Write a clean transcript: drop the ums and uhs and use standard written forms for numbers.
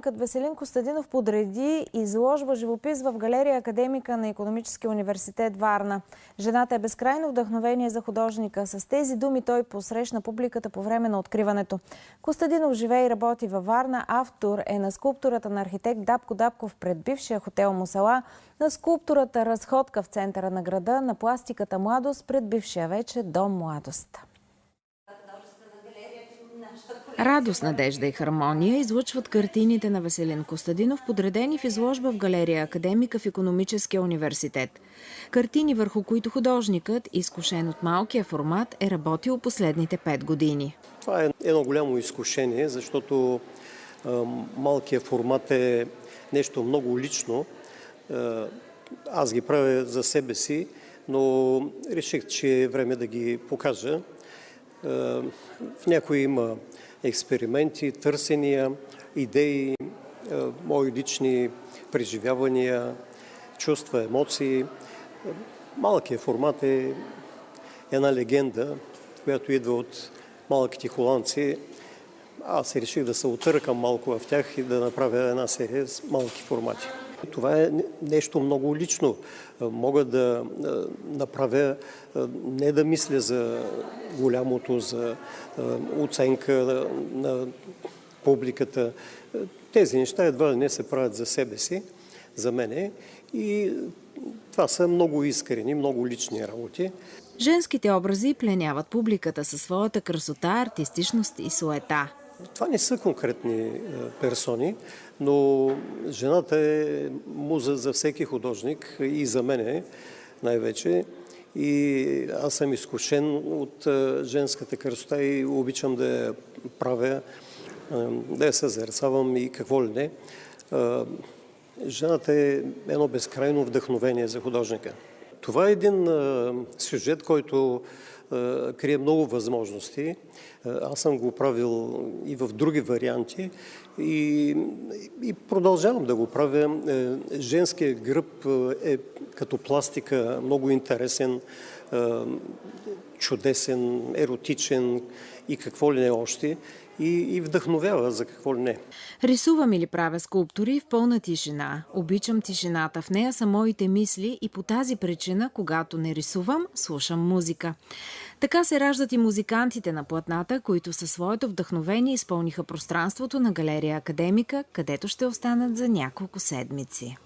Веселин Костадинов подреди изложба живопис в галерия Академика на Икономическия университет Варна. Жената е безкрайно вдъхновение за художника. С тези думи той посрещна публиката по време на откриването. Костадинов живее и работи във Варна. Автор е на скулптурата на архитект Дапко Дапков пред бившия хотел Мусала, на скулптурата Разходка в центъра на града, на пластиката Младост пред бившия вече Дом Младост. Радост, надежда и хармония излъчват картините на Веселин Костадинов, подредени в изложба в галерия Академика в Икономическия университет. Картини, върху които художникът, изкушен от малкия формат, е работил последните 5 години. Това е едно голямо изкушение, защото малкият формат е нещо много лично. Аз ги правя за себе си, но реших, че е време да ги покажа. В някои има експерименти, търсения, идеи, мои лични преживявания, чувства, емоции. Малкият формат е една легенда, която идва от малките холандци. Аз реших да се отъркам малко в тях и да направя една серия с малки формати. Това е нещо много лично. Мога да направя, не да мисля за голямото, за оценка на публиката. Тези неща едва ли не се правят за себе си, за мене. И това са много искрени, много лични работи. Женските образи пленяват публиката със своята красота, артистичност и суета. Това не са конкретни персони, но жената е муза за всеки художник и за мене най-вече. И аз съм изкушен от женската красота и обичам да я правя, да я съзерцавам и какво ли не. Жената е едно безкрайно вдъхновение за художника. Това е един сюжет, който крие много възможности. Аз съм го правил и в други варианти и продължавам да го правя. Женският гръб е като пластика много интересен, чудесен, еротичен и какво ли не още. И вдъхновява за какво ли не. Рисувам или правя скулптури в пълна тишина. Обичам тишината. В нея са моите мисли и по тази причина, когато не рисувам, слушам музика. Така се раждат и музикантите на платната, които със своето вдъхновение изпълниха пространството на галерия Академика, където ще останат за няколко седмици.